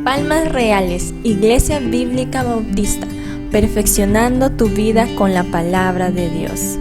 Palmas Reales, Iglesia Bíblica Bautista, perfeccionando tu vida con la palabra de Dios.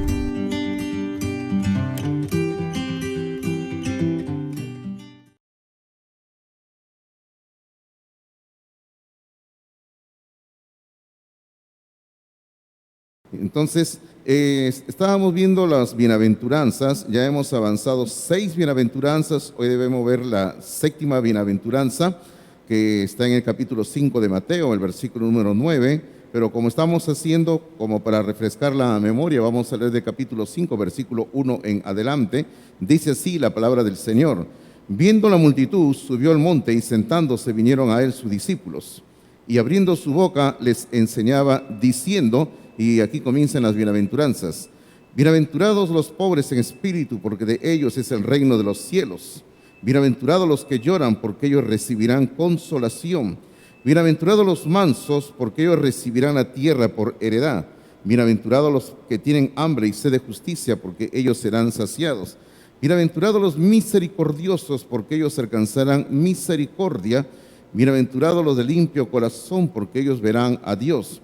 Entonces, estábamos viendo las bienaventuranzas, ya hemos avanzado 6 bienaventuranzas, hoy debemos ver la 7ª bienaventuranza, que está en el capítulo 5 de Mateo, el versículo número 9, pero como estamos haciendo, como para refrescar la memoria, vamos a leer del capítulo 5, versículo 1 en adelante. Dice así la palabra del Señor: viendo la multitud, subió al monte y sentándose vinieron a él sus discípulos, y abriendo su boca les enseñaba diciendo, y aquí comienzan las bienaventuranzas: bienaventurados los pobres en espíritu, porque de ellos es el reino de los cielos. Bienaventurados los que lloran, porque ellos recibirán consolación. Bienaventurados los mansos, porque ellos recibirán la tierra por heredad. Bienaventurados los que tienen hambre y sed de justicia, porque ellos serán saciados. Bienaventurados los misericordiosos, porque ellos alcanzarán misericordia. Bienaventurados los de limpio corazón, porque ellos verán a Dios.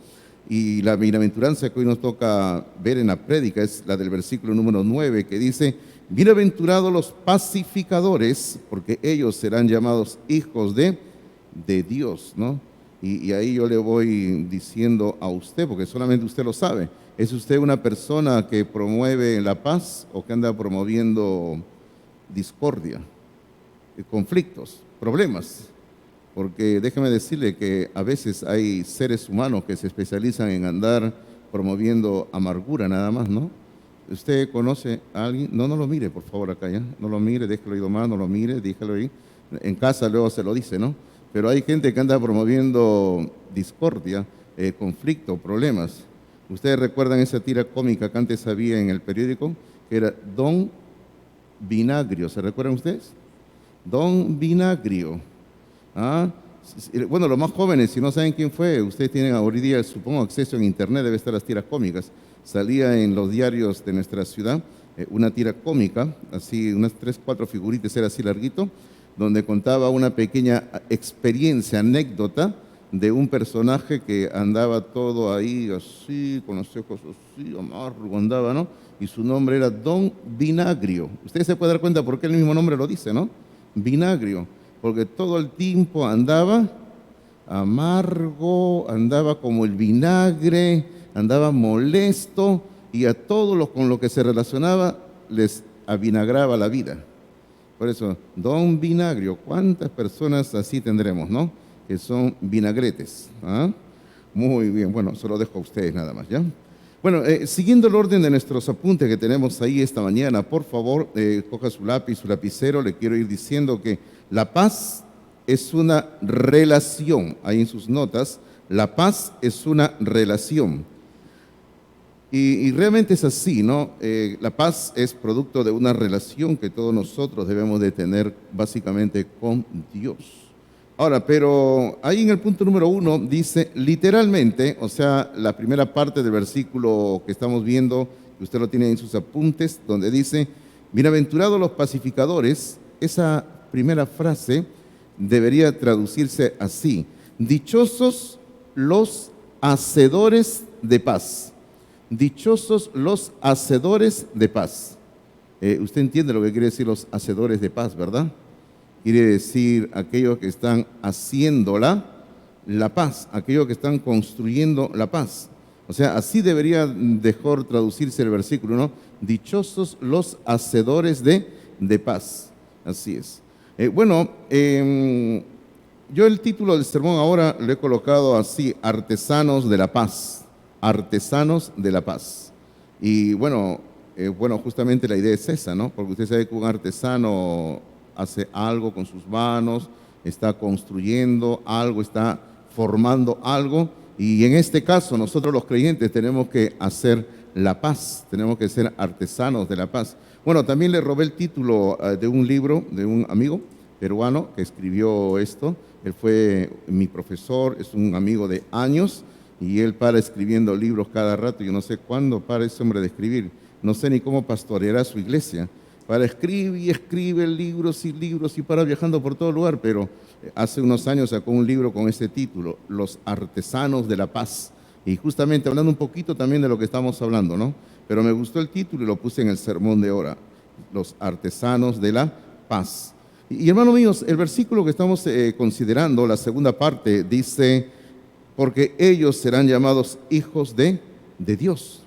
Y la bienaventuranza que hoy nos toca ver en la prédica es la del versículo número 9, que dice: bienaventurados los pacificadores, porque ellos serán llamados hijos de Dios, ¿no? Y ahí yo le voy diciendo a usted, porque solamente usted lo sabe: ¿es usted una persona que promueve la paz o que anda promoviendo discordia, conflictos, problemas? Porque déjeme decirle que a veces hay seres humanos que se especializan en andar promoviendo amargura nada más, ¿no? ¿Usted conoce a alguien? No lo mire, por favor, acá ya. No lo mire, déjelo ahí nomás, no lo mire, déjalo ahí. En casa luego se lo dice, ¿no? Pero hay gente que anda promoviendo discordia, conflicto, problemas. ¿Ustedes recuerdan esa tira cómica que antes había en el periódico? Que era Don Vinagrio, ¿se recuerdan ustedes? Don Vinagrio. Bueno, los más jóvenes, si no saben quién fue, ustedes tienen hoy día, supongo, acceso en internet, debe estar las tiras cómicas. Salía en los diarios de nuestra ciudad una tira cómica, así unas 3, 4 figuritas, era así larguito, donde contaba una pequeña experiencia, anécdota de un personaje que andaba todo ahí así, con los ojos así, amargo andaba, ¿no? Y su nombre era Don Vinagrio. Ustedes se pueden dar cuenta por qué el mismo nombre lo dice, ¿no? Vinagrio. Porque todo el tiempo andaba amargo, andaba como el vinagre, andaba molesto, y a todos los con los que se relacionaba les avinagraba la vida. Por eso, Don Vinagrio, ¿cuántas personas así tendremos, no? Que son vinagretes. Muy bien, bueno, se lo dejo a ustedes nada más, ¿ya? Bueno, siguiendo el orden de nuestros apuntes que tenemos ahí esta mañana, por favor, coja su lápiz, su lapicero. Le quiero ir diciendo que la paz es una relación. Ahí en sus notas, la paz es una relación. Y realmente es así, ¿no? La paz es producto de una relación que todos nosotros debemos de tener básicamente con Dios. Ahora, pero ahí en el punto número 1 dice literalmente, o sea, la primera parte del versículo que estamos viendo, que usted lo tiene en sus apuntes, donde dice: bienaventurados los pacificadores. Esa primera frase debería traducirse así: dichosos los hacedores de paz. Dichosos los hacedores de paz. Usted entiende lo que quiere decir los hacedores de paz, ¿verdad? Quiere decir aquellos que están haciendo la paz, aquellos que están construyendo la paz. O sea, así debería mejor traducirse el versículo, ¿no? Dichosos los hacedores de paz. Así es. Yo el título del sermón ahora lo he colocado así: artesanos de la paz. Artesanos de la paz. Y bueno, justamente la idea es esa, ¿no? Porque usted sabe que un artesano hace algo con sus manos, está construyendo algo, está formando algo, y en este caso nosotros los creyentes tenemos que hacer la paz, tenemos que ser artesanos de la paz. Bueno, también le robé el título de un libro de un amigo peruano que escribió esto. Él fue mi profesor, es un amigo de años, y él para escribiendo libros cada rato. Yo no sé cuándo para ese hombre de escribir, no sé ni cómo pastoreará su iglesia, para escribe libros y libros y para viajando por todo lugar, pero hace unos años sacó un libro con este título, Los Artesanos de la Paz. Y justamente hablando un poquito también de lo que estamos hablando, ¿no? Pero me gustó el título y lo puse en el sermón de ahora, Los Artesanos de la Paz. Y hermanos míos, el versículo que estamos considerando, la segunda parte, dice, porque ellos serán llamados hijos de Dios.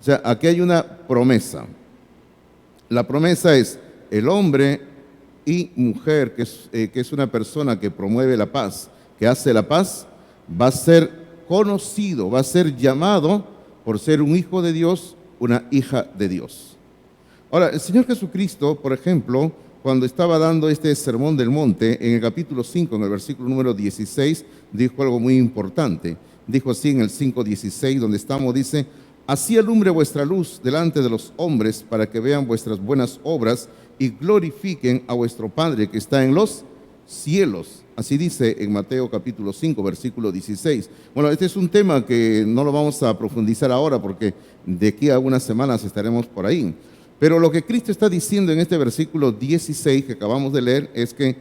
O sea, aquí hay una promesa. La promesa es el hombre y mujer, que es una persona que promueve la paz, que hace la paz, va a ser conocido, va a ser llamado por ser un hijo de Dios, una hija de Dios. Ahora, el Señor Jesucristo, por ejemplo, cuando estaba dando este sermón del monte, en el capítulo 5, en el versículo número 16, dijo algo muy importante. Dijo así en el 5:16, donde estamos, dice, así alumbre vuestra luz delante de los hombres, para que vean vuestras buenas obras y glorifiquen a vuestro Padre que está en los cielos. Así dice en Mateo capítulo 5, versículo 16. Bueno, este es un tema que no lo vamos a profundizar ahora porque de aquí a unas semanas estaremos por ahí. Pero lo que Cristo está diciendo en este versículo 16 que acabamos de leer es que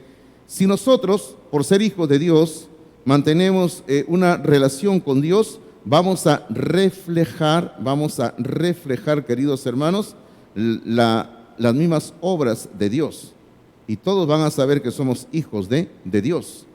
si nosotros, por ser hijos de Dios, mantenemos una relación con Dios, vamos a reflejar, queridos hermanos, las mismas obras de Dios. Y todos van a saber que somos hijos de Dios.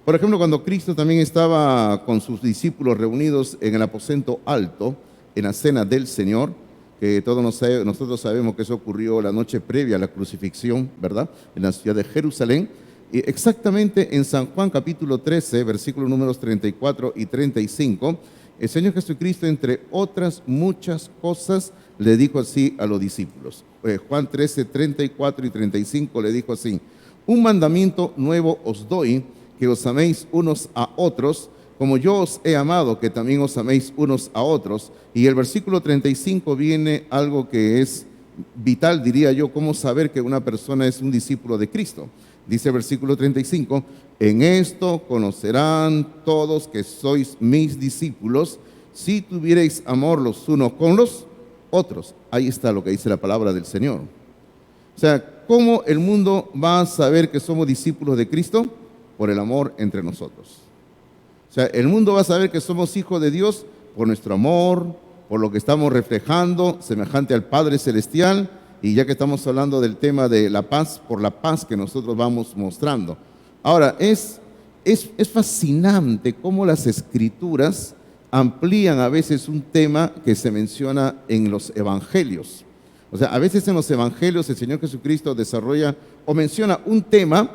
Por ejemplo, cuando Cristo también estaba con sus discípulos reunidos en el aposento alto, en la cena del Señor, que todos nosotros sabemos que eso ocurrió la noche previa a la crucifixión, ¿verdad? En la ciudad de Jerusalén. Y exactamente en San Juan capítulo 13, versículos números 34 y 35, el Señor Jesucristo, entre otras muchas cosas, le dijo así a los discípulos. Juan 13, 34 y 35 le dijo así, un mandamiento nuevo os doy, que os améis unos a otros, como yo os he amado, que también os améis unos a otros. Y el versículo 35 viene algo que es vital, diría yo, cómo saber que una persona es un discípulo de Cristo. Dice el versículo 35, en esto conocerán todos que sois mis discípulos, si tuvierais amor los unos con los otros. Ahí está lo que dice la palabra del Señor. O sea, ¿cómo el mundo va a saber que somos discípulos de Cristo? Por el amor entre nosotros. O sea, el mundo va a saber que somos hijos de Dios por nuestro amor, por lo que estamos reflejando, semejante al Padre Celestial, y ya que estamos hablando del tema de la paz, por la paz que nosotros vamos mostrando. Ahora, es fascinante cómo las Escrituras amplían a veces un tema que se menciona en los evangelios. O sea, a veces en los evangelios el Señor Jesucristo desarrolla o menciona un tema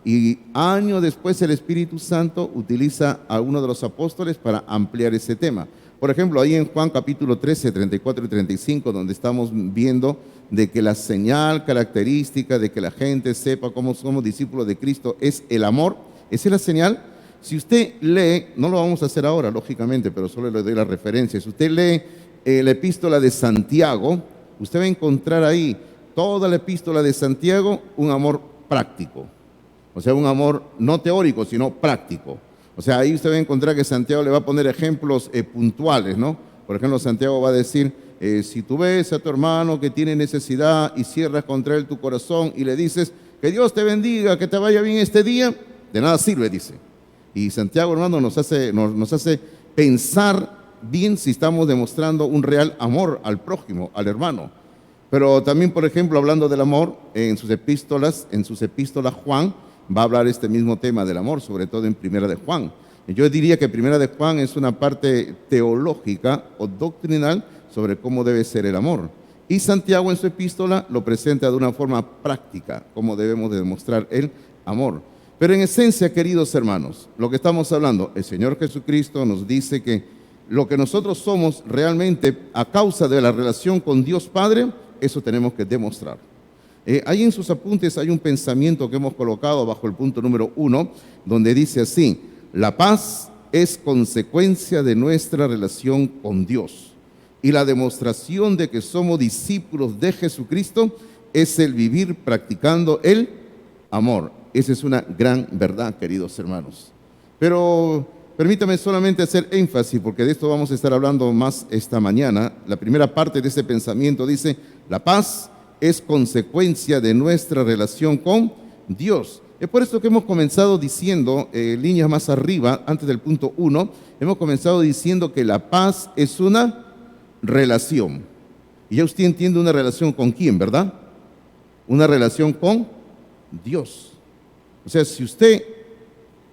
y años después el Espíritu Santo utiliza a uno de los apóstoles para ampliar ese tema. Por ejemplo, ahí en Juan capítulo 13, 34 y 35, donde estamos viendo de que la señal característica de que la gente sepa cómo somos discípulos de Cristo es el amor. Esa es la señal. Si usted lee, no lo vamos a hacer ahora, lógicamente, pero solo le doy la referencia. Si usted lee la epístola de Santiago, usted va a encontrar ahí toda la epístola de Santiago un amor práctico. O sea, un amor no teórico, sino práctico. O sea, ahí usted va a encontrar que Santiago le va a poner ejemplos puntuales, ¿no? Por ejemplo, Santiago va a decir, si tú ves a tu hermano que tiene necesidad y cierras contra él tu corazón y le dices, que Dios te bendiga, que te vaya bien este día, de nada sirve, dice. Y Santiago, hermano, nos hace pensar bien si estamos demostrando un real amor al prójimo, al hermano. Pero también, por ejemplo, hablando del amor, en sus epístolas Juan va a hablar este mismo tema del amor, sobre todo en Primera de Juan. Yo diría que Primera de Juan es una parte teológica o doctrinal sobre cómo debe ser el amor. Y Santiago en su epístola lo presenta de una forma práctica, cómo debemos de demostrar el amor. Pero en esencia, queridos hermanos, lo que estamos hablando, el Señor Jesucristo nos dice que lo que nosotros somos realmente a causa de la relación con Dios Padre, eso tenemos que demostrar. Ahí en sus apuntes hay un pensamiento que hemos colocado bajo el punto número 1, donde dice así, la paz es consecuencia de nuestra relación con Dios y la demostración de que somos discípulos de Jesucristo es el vivir practicando el amor. Esa es una gran verdad, queridos hermanos. Pero permítame solamente hacer énfasis, porque de esto vamos a estar hablando más esta mañana. La primera parte de ese pensamiento dice, la paz es consecuencia de nuestra relación con Dios. Es por esto que hemos comenzado diciendo, líneas más arriba, antes del punto 1, hemos comenzado diciendo que la paz es una relación. Y ya usted entiende una relación con quién, ¿verdad? Una relación con Dios. O sea, si usted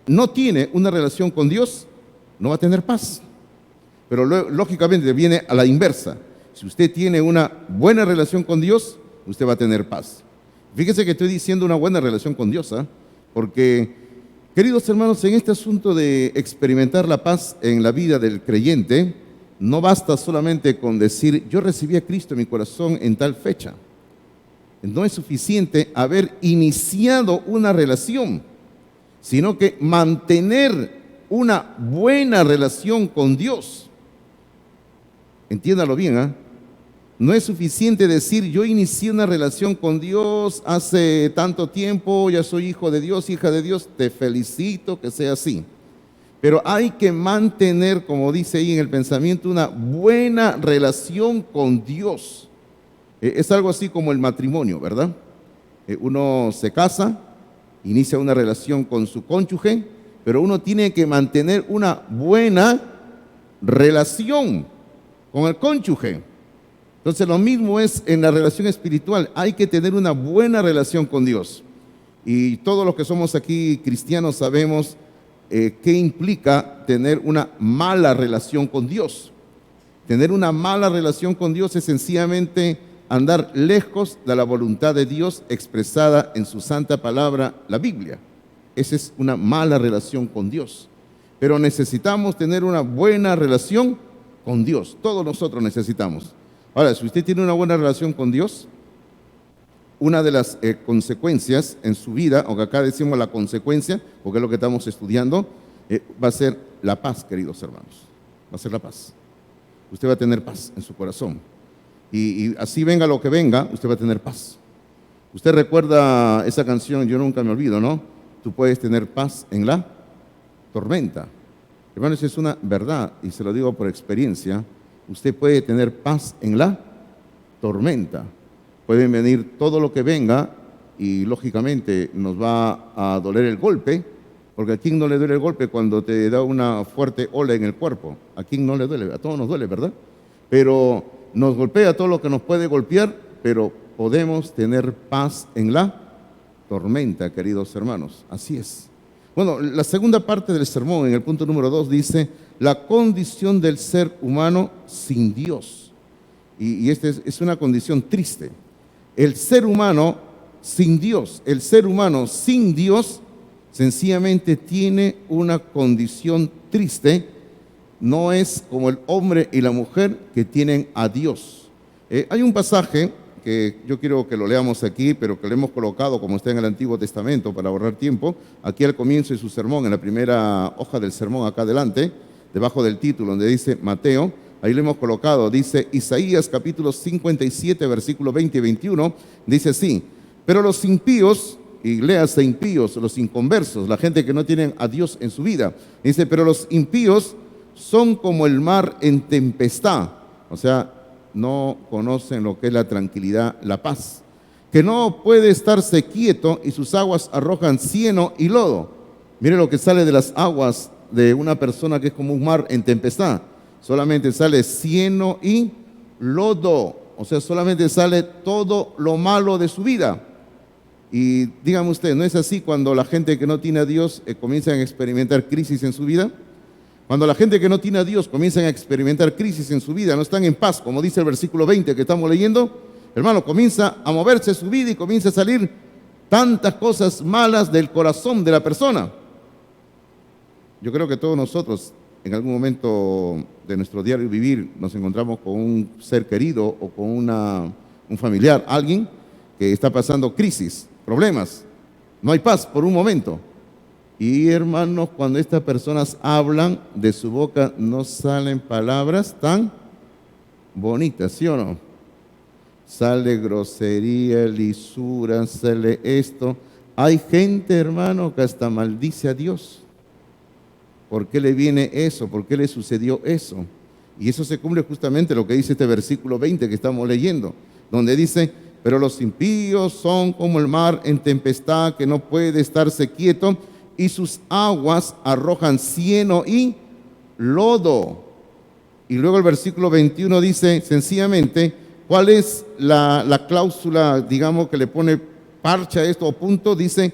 no tiene una relación con Dios, no va a tener paz. Pero lógicamente viene a la inversa. Si usted tiene una buena relación con Dios, usted va a tener paz. Fíjese que estoy diciendo una buena relación con Dios, ¿eh? Porque, queridos hermanos, en este asunto de experimentar la paz en la vida del creyente, no basta solamente con decir, yo recibí a Cristo en mi corazón en tal fecha. No es suficiente haber iniciado una relación, sino que mantener una buena relación con Dios. Entiéndalo bien, ¿eh? No es suficiente decir, yo inicié una relación con Dios hace tanto tiempo, ya soy hijo de Dios, hija de Dios, te felicito que sea así. Pero hay que mantener, como dice ahí en el pensamiento, una buena relación con Dios. Es algo así como el matrimonio, ¿verdad? Uno se casa, inicia una relación con su cónyuge, pero uno tiene que mantener una buena relación con el cónyuge. Entonces lo mismo es en la relación espiritual, hay que tener una buena relación con Dios. Y todos los que somos aquí cristianos sabemos qué implica tener una mala relación con Dios. Tener una mala relación con Dios es sencillamente andar lejos de la voluntad de Dios expresada en su santa palabra, la Biblia. Esa es una mala relación con Dios. Pero necesitamos tener una buena relación con Dios. Todos nosotros necesitamos. Ahora, si usted tiene una buena relación con Dios, una de las consecuencias en su vida, aunque acá decimos la consecuencia, porque es lo que estamos estudiando, va a ser la paz, queridos hermanos. Va a ser la paz. Usted va a tener paz en su corazón. Y así venga lo que venga, usted va a tener paz. Usted recuerda esa canción, yo nunca me olvido, ¿no? Tú puedes tener paz en la tormenta. Hermanos, es una verdad, y se lo digo por experiencia. Usted puede tener paz en la tormenta. Pueden venir todo lo que venga y lógicamente nos va a doler el golpe, porque a quién no le duele el golpe cuando te da una fuerte ola en el cuerpo. A quién no le duele, a todos nos duele, ¿verdad? Pero nos golpea todo lo que nos puede golpear, pero podemos tener paz en la tormenta, queridos hermanos. Así es. Bueno, la segunda parte del sermón, en el punto número 2, dice la condición del ser humano sin Dios. Y esta es una condición triste. El ser humano sin Dios, el ser humano sin Dios, sencillamente tiene una condición triste. No es como el hombre y la mujer que tienen a Dios. Hay un pasaje que yo quiero que lo leamos aquí, pero que lo hemos colocado como está en el Antiguo Testamento para ahorrar tiempo, aquí al comienzo de su sermón, en la primera hoja del sermón acá adelante, debajo del título donde dice Mateo, ahí lo hemos colocado, dice Isaías capítulo 57, versículos 20 y 21, dice así, pero los impíos, y léase impíos, los inconversos, la gente que no tienen a Dios en su vida, dice, pero los impíos son como el mar en tempestad, o sea, no conocen lo que es la tranquilidad, la paz, que no puede estarse quieto y sus aguas arrojan cieno y lodo. Mire lo que sale de las aguas de una persona que es como un mar en tempestad. Solamente sale cieno y lodo, o sea, solamente sale todo lo malo de su vida. Y dígame usted, ¿no es así cuando la gente que no tiene a Dios comienza a experimentar crisis en su vida? Cuando la gente que no tiene a Dios comienza a experimentar crisis en su vida, no están en paz, como dice el versículo 20 que estamos leyendo, hermano, comienza a moverse su vida y comienza a salir tantas cosas malas del corazón de la persona. Yo creo que todos nosotros en algún momento de nuestro diario vivir nos encontramos con un ser querido o con un familiar, alguien que está pasando crisis, problemas, no hay paz por un momento. Y hermanos, cuando estas personas hablan, de su boca no salen palabras tan bonitas, ¿sí o no? Sale grosería, lisura, sale esto. Hay gente, hermano, que hasta maldice a Dios. ¿Por qué le viene eso? ¿Por qué le sucedió eso? Y eso se cumple justamente lo que dice este versículo 20 que estamos leyendo, donde dice pero los impíos son como el mar en tempestad que no puede estarse quieto, y sus aguas arrojan cieno y lodo. Y luego el versículo 21 dice sencillamente, ¿cuál es la cláusula, digamos, que le pone parche a esto o punto? Dice,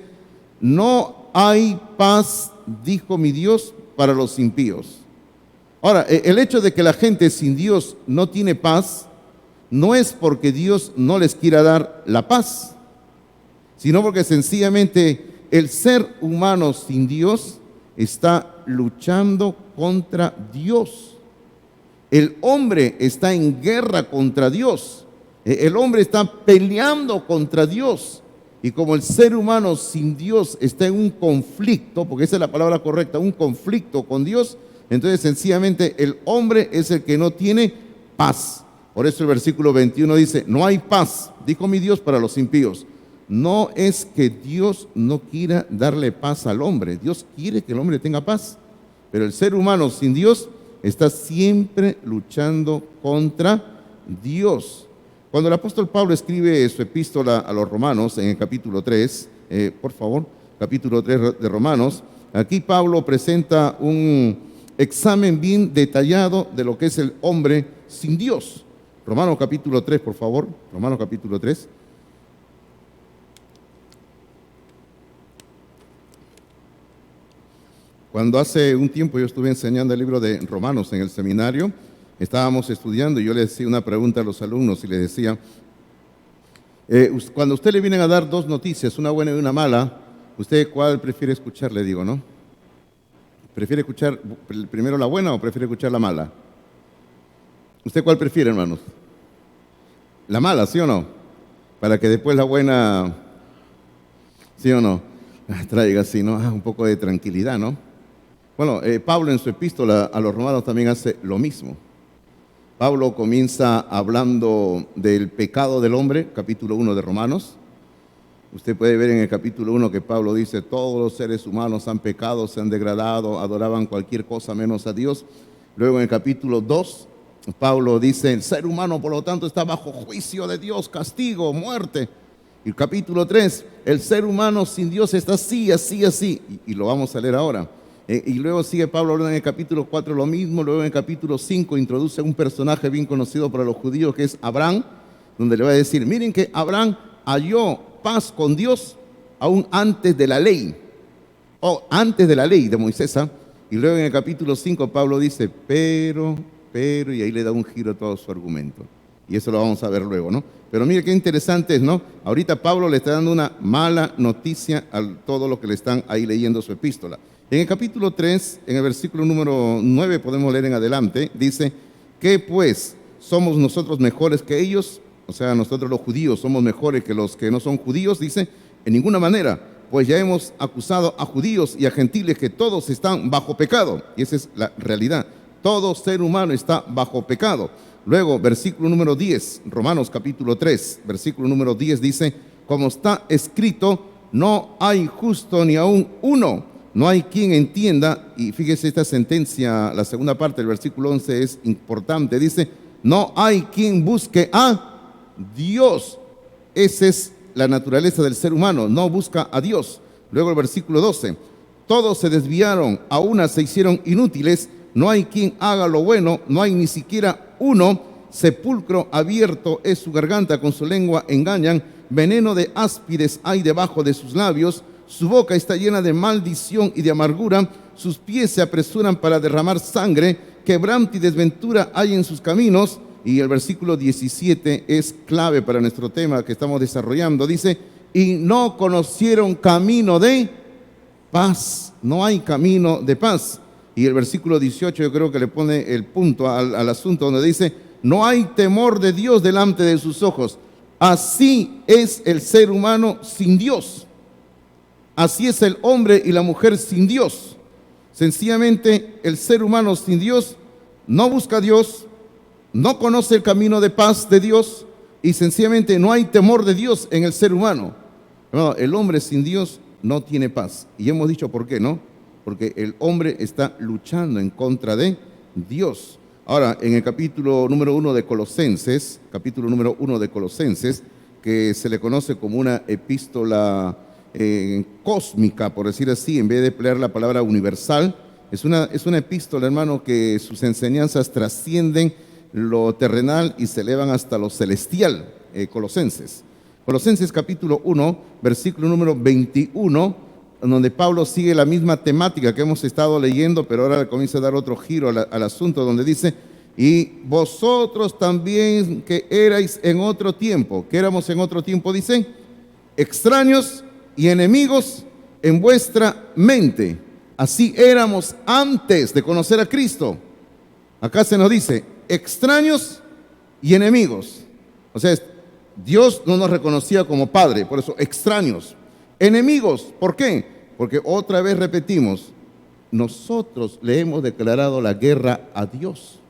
no hay paz, dijo mi Dios, para los impíos. Ahora, el hecho de que la gente sin Dios no tiene paz, no es porque Dios no les quiera dar la paz, sino porque sencillamente el ser humano sin Dios está luchando contra Dios. El hombre está en guerra contra Dios. El hombre está peleando contra Dios. Y como el ser humano sin Dios está en un conflicto, porque esa es la palabra correcta, un conflicto con Dios, entonces sencillamente el hombre es el que no tiene paz. Por eso el versículo 21 dice, no hay paz, dijo mi Dios, para los impíos. No es que Dios no quiera darle paz al hombre, Dios quiere que el hombre tenga paz, pero el ser humano sin Dios está siempre luchando contra Dios. Cuando el apóstol Pablo escribe su epístola a los Romanos en el capítulo 3, por favor, capítulo 3 de Romanos, aquí Pablo presenta un examen bien detallado de lo que es el hombre sin Dios. Romanos capítulo 3, por favor, Romanos capítulo 3. Cuando hace un tiempo yo estuve enseñando el libro de Romanos en el seminario, estábamos estudiando y yo le hacía una pregunta a los alumnos y les decía, cuando a usted le vienen a dar dos noticias, una buena y una mala, ¿usted cuál prefiere escuchar? Le digo, ¿no? ¿Prefiere escuchar primero la buena o prefiere escuchar la mala? ¿Usted cuál prefiere, hermanos? La mala, ¿sí o no? Para que después la buena, ¿sí o no? Traiga así, ¿no? Un poco de tranquilidad, ¿no? Bueno, Pablo en su epístola a los romanos también hace lo mismo. Pablo comienza hablando del pecado del hombre, capítulo 1 de Romanos. Usted puede ver en el capítulo 1 que Pablo dice, todos los seres humanos han pecado, se han degradado, adoraban cualquier cosa menos a Dios. Luego en el capítulo 2, Pablo dice, el ser humano por lo tanto está bajo juicio de Dios, castigo, muerte. Y el capítulo 3, el ser humano sin Dios está así, así, así. Y lo vamos a leer ahora. Y luego sigue Pablo hablando en el capítulo 4 lo mismo. Luego en el capítulo 5 introduce un personaje bien conocido para los judíos que es Abraham, donde le va a decir, miren que Abraham halló paz con Dios aún antes de la ley, o antes de la ley de Moisés. Y luego en el capítulo 5 Pablo dice, pero, y ahí le da un giro a todo su argumento. Y eso lo vamos a ver luego, ¿no? Pero mire qué interesante es, ¿no? Ahorita Pablo le está dando una mala noticia a todo lo que le están ahí leyendo su epístola. En el capítulo 3, en el versículo número 9, podemos leer en adelante, dice, ¿qué pues? ¿Somos nosotros mejores que ellos? O sea, nosotros los judíos somos mejores que los que no son judíos, dice, en ninguna manera, pues ya hemos acusado a judíos y a gentiles que todos están bajo pecado. Y esa es la realidad. Todo ser humano está bajo pecado. Luego, versículo número 10, Romanos capítulo 3, versículo número 10 dice, como está escrito, no hay justo ni aún uno, no hay quien entienda. Y fíjese esta sentencia, la segunda parte del versículo 11 es importante, dice, no hay quien busque a Dios. Esa es la naturaleza del ser humano, no busca a Dios. Luego el versículo 12, todos se desviaron, a una se hicieron inútiles, no hay quien haga lo bueno, no hay ni siquiera uno, sepulcro abierto es su garganta, con su lengua engañan, veneno de áspides hay debajo de sus labios, su boca está llena de maldición y de amargura, sus pies se apresuran para derramar sangre, quebranto y desventura hay en sus caminos. Y el versículo 17 es clave para nuestro tema que estamos desarrollando, dice, y no conocieron camino de paz, no hay camino de paz. Y el versículo 18 yo creo que le pone el punto al asunto, donde dice, no hay temor de Dios delante de sus ojos. Así es el ser humano sin Dios. Así es el hombre y la mujer sin Dios. Sencillamente el ser humano sin Dios no busca a Dios, no conoce el camino de paz de Dios y sencillamente no hay temor de Dios en el ser humano. El hombre sin Dios no tiene paz. Y hemos dicho por qué, ¿no? Porque el hombre está luchando en contra de Dios. Ahora, en el capítulo número 1 de Colosenses, que se le conoce como una epístola cósmica, por decir así, en vez de emplear la palabra universal. Es una epístola, hermano, que sus enseñanzas trascienden lo terrenal y se elevan hasta lo celestial. Colosenses capítulo 1, versículo número 21, donde Pablo sigue la misma temática que hemos estado leyendo, pero ahora comienza a dar otro giro al asunto, donde dice: y vosotros también que erais en otro tiempo. ¿Qué éramos en otro tiempo? Dice: extraños y enemigos en vuestra mente. Así éramos antes de conocer a Cristo. Acá se nos dice extraños y enemigos. O sea, Dios no nos reconocía como Padre, por eso extraños. Enemigos, ¿por qué? Porque otra vez repetimos, nosotros le hemos declarado la guerra a Dios.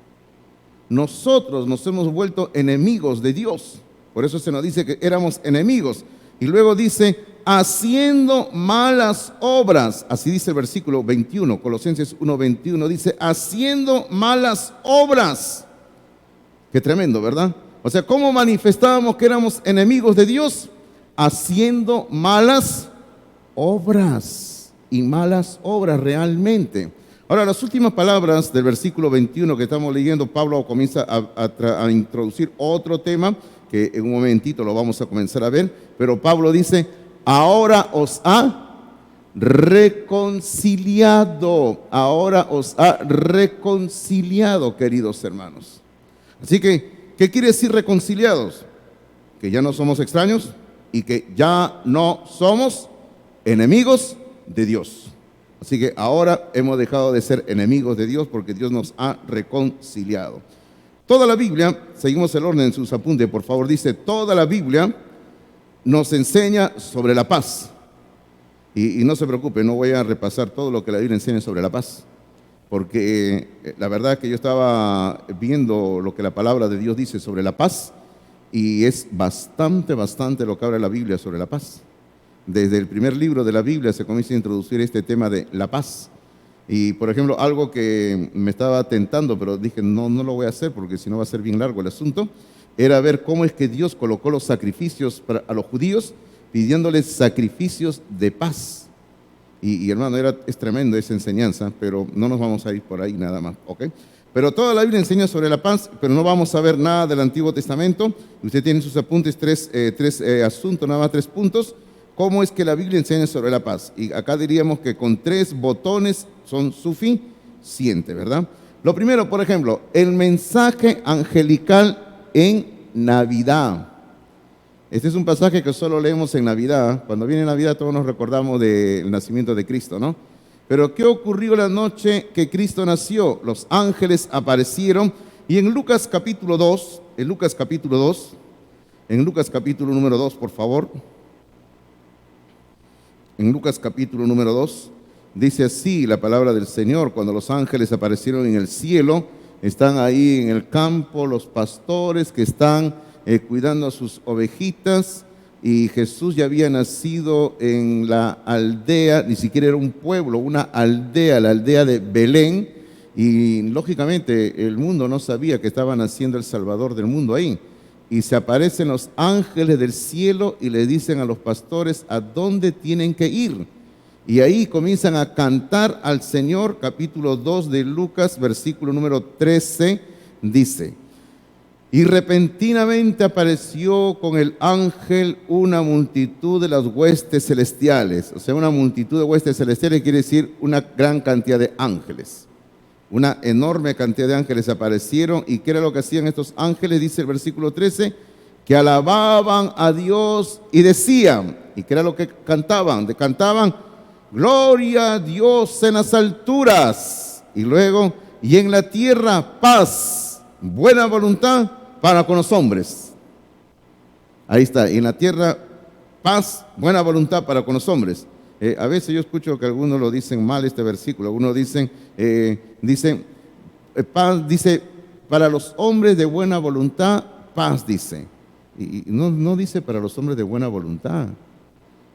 Nosotros nos hemos vuelto enemigos de Dios. Por eso se nos dice que éramos enemigos. Y luego dice, haciendo malas obras. Así dice el versículo 21, Colosenses 1:21, dice, haciendo malas obras. Qué tremendo, ¿verdad? O sea, ¿cómo manifestábamos que éramos enemigos de Dios? Haciendo malas obras. Y malas obras realmente. Ahora, las últimas palabras del versículo 21 que estamos leyendo, Pablo comienza a introducir otro tema, que en un momentito lo vamos a comenzar a ver, pero Pablo dice, ahora os ha reconciliado, queridos hermanos. Así que, ¿qué quiere decir reconciliados? Que ya no somos extraños y que ya no somos enemigos de Dios. Así que ahora hemos dejado de ser enemigos de Dios porque Dios nos ha reconciliado. Toda la Biblia, seguimos el orden en sus apuntes, por favor, dice, toda la Biblia nos enseña sobre la paz. Y no se preocupe, no voy a repasar todo lo que la Biblia enseña sobre la paz, porque la verdad es que yo estaba viendo lo que la palabra de Dios dice sobre la paz, y es bastante lo que habla la Biblia sobre la paz. Desde el primer libro de la Biblia se comienza a introducir este tema de la paz. Y, por ejemplo, algo que me estaba tentando, pero dije, no lo voy a hacer porque si no va a ser bien largo el asunto, era ver cómo es que Dios colocó los sacrificios a los judíos, pidiéndoles sacrificios de paz. Y hermano, es tremendo esa enseñanza, pero no nos vamos a ir por ahí nada más, ¿ok? Pero toda la Biblia enseña sobre la paz, pero no vamos a ver nada del Antiguo Testamento. Usted tiene en sus apuntes tres asuntos, nada más 3 puntos. ¿Cómo es que la Biblia enseña sobre la paz? Y acá diríamos que con 3 botones son suficientes, ¿verdad? Lo primero, por ejemplo, el mensaje angelical en Navidad. Este es un pasaje que solo leemos en Navidad. Cuando viene Navidad todos nos recordamos del nacimiento de Cristo, ¿no? Pero ¿qué ocurrió la noche que Cristo nació? Los ángeles aparecieron y en Lucas capítulo número 2, por favor. En Lucas capítulo número 2, dice así la palabra del Señor: cuando los ángeles aparecieron en el cielo, están ahí en el campo los pastores que están cuidando a sus ovejitas, y Jesús ya había nacido en la aldea, ni siquiera era un pueblo, una aldea, la aldea de Belén, y lógicamente el mundo no sabía que estaba naciendo el Salvador del mundo ahí. Y se aparecen los ángeles del cielo y le dicen a los pastores a dónde tienen que ir. Y ahí comienzan a cantar al Señor. Capítulo 2 de Lucas, versículo número 13, dice: y repentinamente apareció con el ángel una multitud de las huestes celestiales. O sea, una multitud de huestes celestiales quiere decir una gran cantidad de ángeles. Una enorme cantidad de ángeles aparecieron. ¿Y qué era lo que hacían estos ángeles? Dice el versículo 13, que alababan a Dios y decían, ¿y qué era lo que cantaban? Cantaban, gloria a Dios en las alturas. Y luego, y en la tierra paz, buena voluntad para con los hombres. Ahí está, y en la tierra paz, buena voluntad para con los hombres. A veces yo escucho que algunos lo dicen mal este versículo. Algunos dicen, paz, dice, para los hombres de buena voluntad, paz, dice. Y no dice para los hombres de buena voluntad,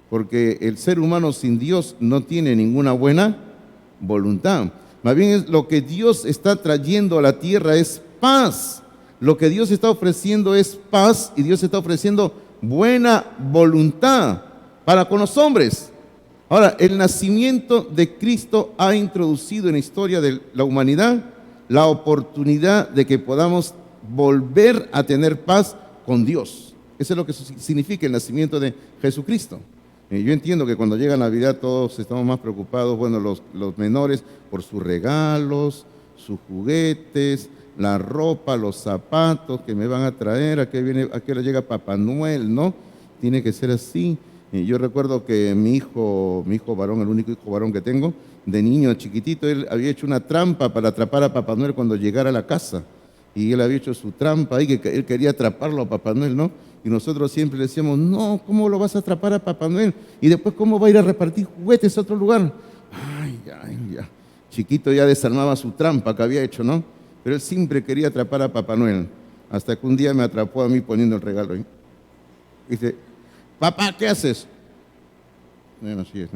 porque el ser humano sin Dios no tiene ninguna buena voluntad. Más bien es lo que Dios está trayendo a la tierra es paz. Lo que Dios está ofreciendo es paz, y Dios está ofreciendo buena voluntad para con los hombres. Ahora, el nacimiento de Cristo ha introducido en la historia de la humanidad la oportunidad de que podamos volver a tener paz con Dios. Eso es lo que significa el nacimiento de Jesucristo. Yo entiendo que cuando llega Navidad todos estamos más preocupados, bueno, los menores por sus regalos, sus juguetes, la ropa, los zapatos que me van a traer, a qué hora llega Papá Noel, ¿no? Tiene que ser así. Yo recuerdo que mi hijo varón, el único hijo varón que tengo, de niño chiquitito, él había hecho una trampa para atrapar a Papá Noel cuando llegara a la casa. Y él había hecho su trampa ahí, que él quería atraparlo a Papá Noel, ¿no? Y nosotros siempre le decíamos, no, ¿cómo lo vas a atrapar a Papá Noel? Y después, ¿cómo va a ir a repartir juguetes a otro lugar? Ay, ya. Chiquito ya desarmaba su trampa que había hecho, ¿no? Pero él siempre quería atrapar a Papá Noel. Hasta que un día me atrapó a mí poniendo el regalo ahí. Dice, papá, ¿qué haces? Bueno, sí es.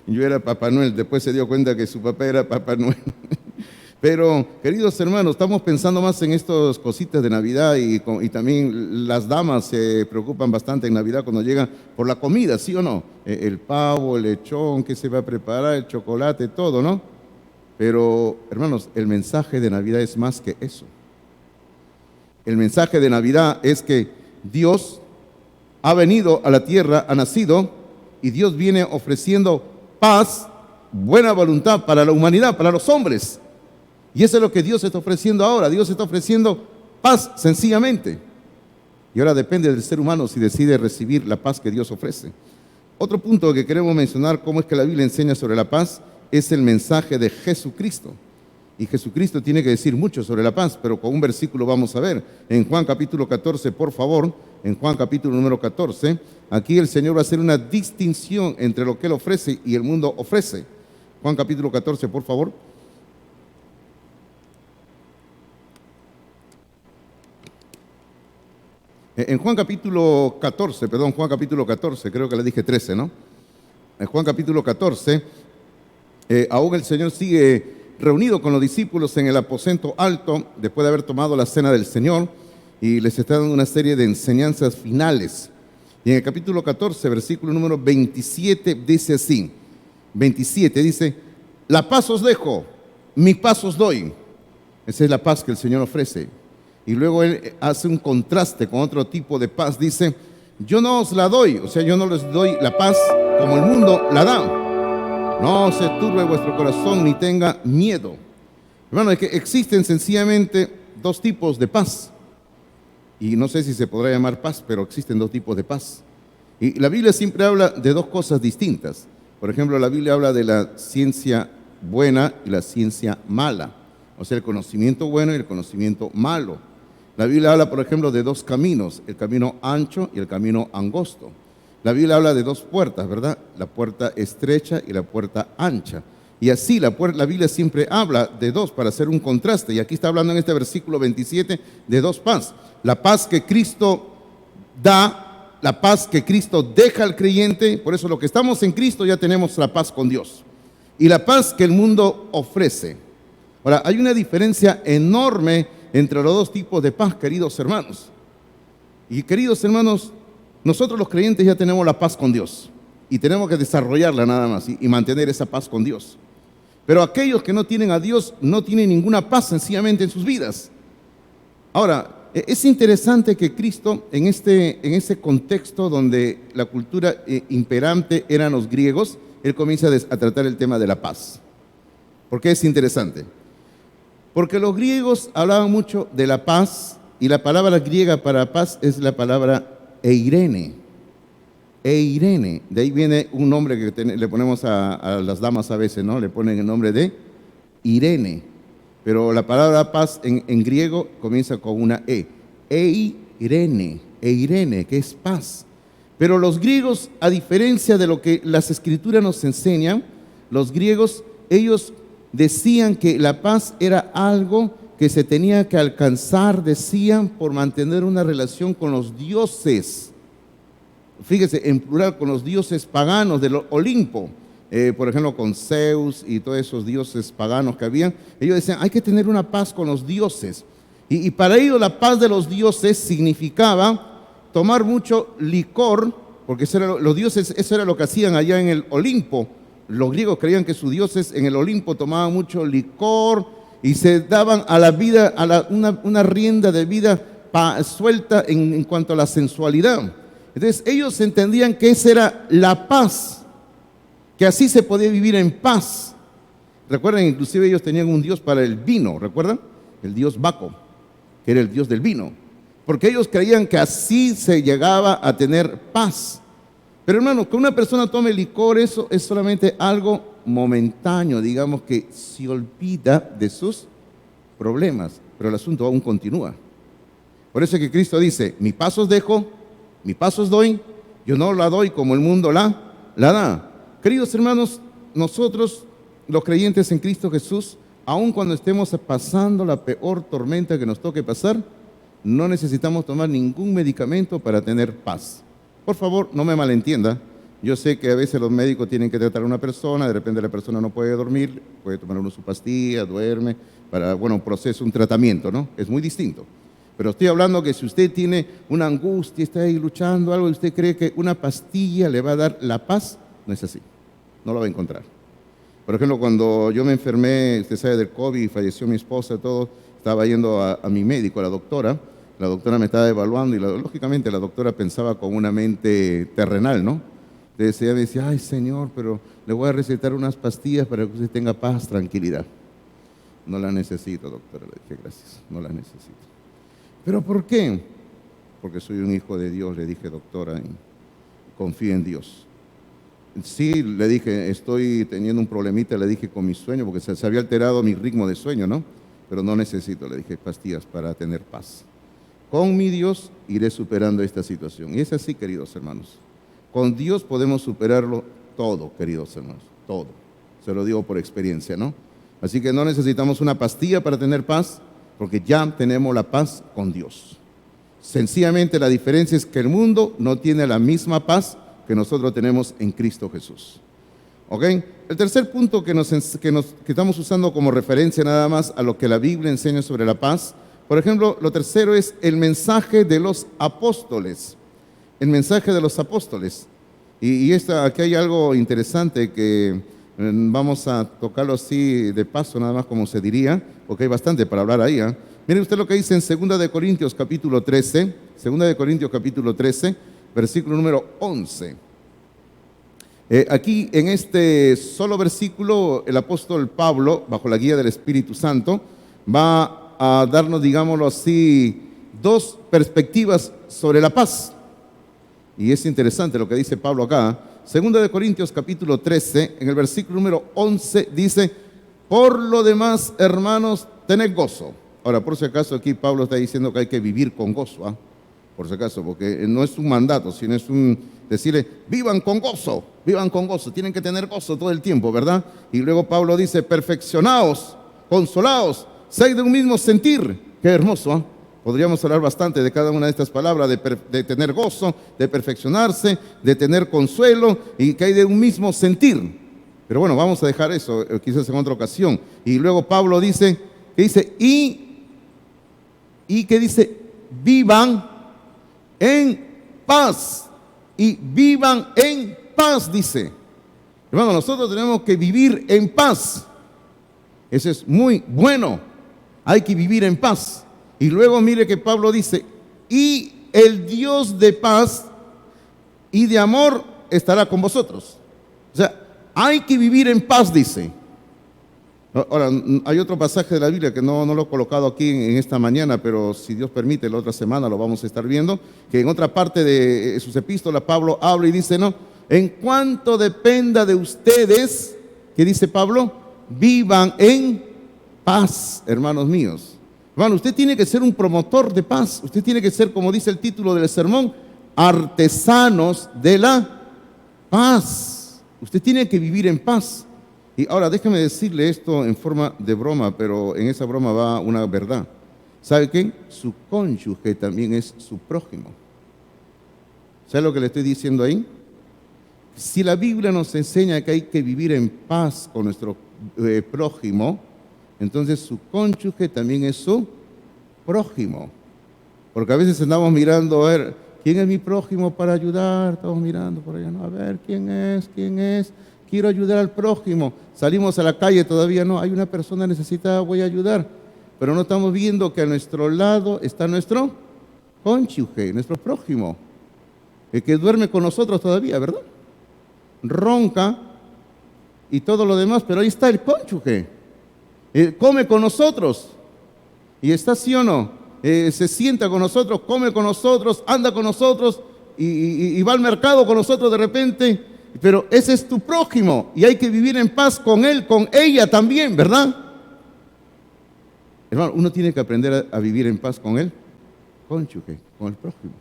Yo era Papá Noel, después se dio cuenta que su papá era Papá Noel. Pero, queridos hermanos, estamos pensando más en estas cositas de Navidad y también las damas se preocupan bastante en Navidad cuando llegan por la comida, ¿sí o no? El pavo, el lechón, qué se va a preparar, el chocolate, todo, ¿no? Pero, hermanos, el mensaje de Navidad es más que eso. El mensaje de Navidad es que Dios ha venido a la tierra, ha nacido, y Dios viene ofreciendo paz, buena voluntad para la humanidad, para los hombres. Y eso es lo que Dios está ofreciendo ahora. Dios está ofreciendo paz sencillamente. Y ahora depende del ser humano si decide recibir la paz que Dios ofrece. Otro punto que queremos mencionar, cómo es que la Biblia enseña sobre la paz, es el mensaje de Jesucristo. Y Jesucristo tiene que decir mucho sobre la paz, pero con un versículo vamos a ver. En Juan capítulo 14, por favor, en Juan capítulo número 14, aquí el Señor va a hacer una distinción entre lo que Él ofrece y el mundo ofrece. Juan capítulo 14, por favor. En Juan capítulo 14, creo que le dije 13, ¿no? En Juan capítulo 14, aún el Señor sigue reunido con los discípulos en el aposento alto, después de haber tomado la cena del Señor, y les está dando una serie de enseñanzas finales. Y en el capítulo 14, versículo número 27, dice así, 27 dice, la paz os dejo, mi paz os doy. Esa es la paz que el Señor ofrece. Y luego Él hace un contraste con otro tipo de paz, dice, yo no os la doy, o sea, yo no les doy la paz como el mundo la da. No se turbe vuestro corazón ni tenga miedo. Hermano, es que existen sencillamente dos tipos de paz. Y no sé si se podrá llamar paz, pero existen dos tipos de paz. Y la Biblia siempre habla de dos cosas distintas. Por ejemplo, la Biblia habla de la ciencia buena y la ciencia mala. O sea, el conocimiento bueno y el conocimiento malo. La Biblia habla, por ejemplo, de dos caminos, el camino ancho y el camino angosto. La Biblia habla de dos puertas, ¿verdad? La puerta estrecha y la puerta ancha. Y así la Biblia siempre habla de dos para hacer un contraste. Y aquí está hablando en este versículo 27 de dos paz. La paz que Cristo da, la paz que Cristo deja al creyente. Por eso los que estamos en Cristo ya tenemos la paz con Dios. Y la paz que el mundo ofrece. Ahora, hay una diferencia enorme entre los dos tipos de paz, queridos hermanos. Y queridos hermanos, nosotros los creyentes ya tenemos la paz con Dios y tenemos que desarrollarla nada más y mantener esa paz con Dios. Pero aquellos que no tienen a Dios no tienen ninguna paz sencillamente en sus vidas. Ahora, es interesante que Cristo en ese contexto donde la cultura imperante eran los griegos, Él comienza a tratar el tema de la paz. ¿Por qué es interesante? Porque los griegos hablaban mucho de la paz y la palabra griega para paz es la palabra eirene. Eirene. De ahí viene un nombre que le ponemos a las damas a veces, ¿no? Le ponen el nombre de Irene. Pero la palabra paz en griego comienza con una E. Eirene. Eirene, que es paz. Pero los griegos, a diferencia de lo que las escrituras nos enseñan, los griegos, ellos decían que la paz era algo que se tenía que alcanzar, decían, por mantener una relación con los dioses. Fíjese, en plural, con los dioses paganos del Olimpo. Por ejemplo, con Zeus y todos esos dioses paganos que habían. Ellos decían, hay que tener una paz con los dioses. Y para ellos la paz de los dioses significaba tomar mucho licor, porque los dioses, eso era lo que hacían allá en el Olimpo. Los griegos creían que sus dioses en el Olimpo tomaban mucho licor y se daban a la vida, una rienda de vida suelta en cuanto a la sensualidad. Entonces ellos entendían que esa era la paz, que así se podía vivir en paz. Recuerden, inclusive ellos tenían un dios para el vino, ¿recuerdan? El dios Baco, que era el dios del vino, porque ellos creían que así se llegaba a tener paz. Pero hermano, que una persona tome licor, eso es solamente algo momentáneo, digamos que se olvida de sus problemas, pero el asunto aún continúa. Por eso es que Cristo dice, mi paz os dejo, mi paz os doy, yo no la doy como el mundo la da. Queridos hermanos, nosotros, los creyentes en Cristo Jesús, aun cuando estemos pasando la peor tormenta que nos toque pasar, no necesitamos tomar ningún medicamento para tener paz. Por favor, no me malentienda. Yo sé que a veces los médicos tienen que tratar a una persona, de repente la persona no puede dormir, puede tomar uno su pastilla, duerme, para, un proceso, un tratamiento, ¿no? Es muy distinto. Pero estoy hablando que si usted tiene una angustia, está ahí luchando algo y usted cree que una pastilla le va a dar la paz, no es así. No lo va a encontrar. Por ejemplo, cuando yo me enfermé, usted sabe, del COVID, falleció mi esposa, todo, estaba yendo a mi médico, a la doctora me estaba evaluando y lógicamente la doctora pensaba con una mente terrenal, ¿no? Entonces ella me decía, ay Señor, pero le voy a recetar unas pastillas para que usted tenga paz, tranquilidad. No la necesito, doctora, le dije, gracias, no la necesito. ¿Pero por qué? Porque soy un hijo de Dios, le dije, doctora, y confío en Dios. Sí, le dije, estoy teniendo un problemita, le dije, con mi sueño, porque se había alterado mi ritmo de sueño, ¿no? Pero no necesito, le dije, pastillas para tener paz. Con mi Dios iré superando esta situación. Y es así, queridos hermanos. Con Dios podemos superarlo todo, queridos hermanos, todo. Se lo digo por experiencia, ¿no? Así que no necesitamos una pastilla para tener paz, porque ya tenemos la paz con Dios. Sencillamente la diferencia es que el mundo no tiene la misma paz que nosotros tenemos en Cristo Jesús. ¿Ok? El tercer punto que estamos usando como referencia nada más a lo que la Biblia enseña sobre la paz. Por ejemplo, lo tercero es el mensaje de los apóstoles. El mensaje de los apóstoles. Y aquí hay algo interesante que vamos a tocarlo así de paso, nada más como se diría, porque hay bastante para hablar ahí. Mire usted lo que dice en 2 de Corintios capítulo 13, 2 de Corintios capítulo 13, versículo número 11. Aquí en este solo versículo, el apóstol Pablo, bajo la guía del Espíritu Santo, va a darnos, digámoslo así, dos perspectivas sobre la paz. Y es interesante lo que dice Pablo acá. 2 de Corintios capítulo 13, en el versículo número 11, dice, por lo demás, hermanos, tened gozo. Ahora, por si acaso, aquí Pablo está diciendo que hay que vivir con gozo, por si acaso, porque no es un mandato, sino es decirle, vivan con gozo, tienen que tener gozo todo el tiempo, ¿verdad? Y luego Pablo dice, perfeccionaos, consolaos, sed de un mismo sentir. Qué hermoso, Podríamos hablar bastante de cada una de estas palabras, de tener gozo, de perfeccionarse, de tener consuelo y que hay de un mismo sentir. Pero bueno, vamos a dejar eso quizás en otra ocasión. Y luego Pablo dice, que dice, vivan en paz. Y vivan en paz, dice. Hermano, nosotros tenemos que vivir en paz. Eso es muy bueno. Hay que vivir en paz. Y luego mire que Pablo dice, y el Dios de paz y de amor estará con vosotros. O sea, hay que vivir en paz, dice. Ahora, hay otro pasaje de la Biblia que no lo he colocado aquí en esta mañana, pero si Dios permite, la otra semana lo vamos a estar viendo, que en otra parte de sus epístolas Pablo habla y dice, no, en cuanto dependa de ustedes, ¿qué dice Pablo? Vivan en paz, hermanos míos. Hermano, usted tiene que ser un promotor de paz. Usted tiene que ser, como dice el título del sermón, artesanos de la paz. Usted tiene que vivir en paz. Y ahora déjeme decirle esto en forma de broma, pero en esa broma va una verdad. ¿Sabe qué? Su cónyuge también es su prójimo. ¿Sabe lo que le estoy diciendo ahí? Si la Biblia nos enseña que hay que vivir en paz con nuestro prójimo, entonces su cónyuge también es su prójimo. Porque a veces andamos mirando a ver, ¿quién es mi prójimo para ayudar? Estamos mirando por allá, ¿no? A ver, ¿quién es? Quiero ayudar al prójimo. Salimos a la calle, todavía no, hay una persona necesitada, voy a ayudar. Pero no estamos viendo que a nuestro lado está nuestro cónyuge, nuestro prójimo, el que duerme con nosotros todavía, ¿verdad? Ronca y todo lo demás, pero ahí está el cónyuge. Come con nosotros. Y está, ¿sí o no? Se sienta con nosotros, come con nosotros, anda con nosotros y va al mercado con nosotros de repente. Pero ese es tu prójimo y hay que vivir en paz con él, con ella también, ¿verdad? Hermano, uno tiene que aprender a vivir en paz con él, cónyuge, con el prójimo.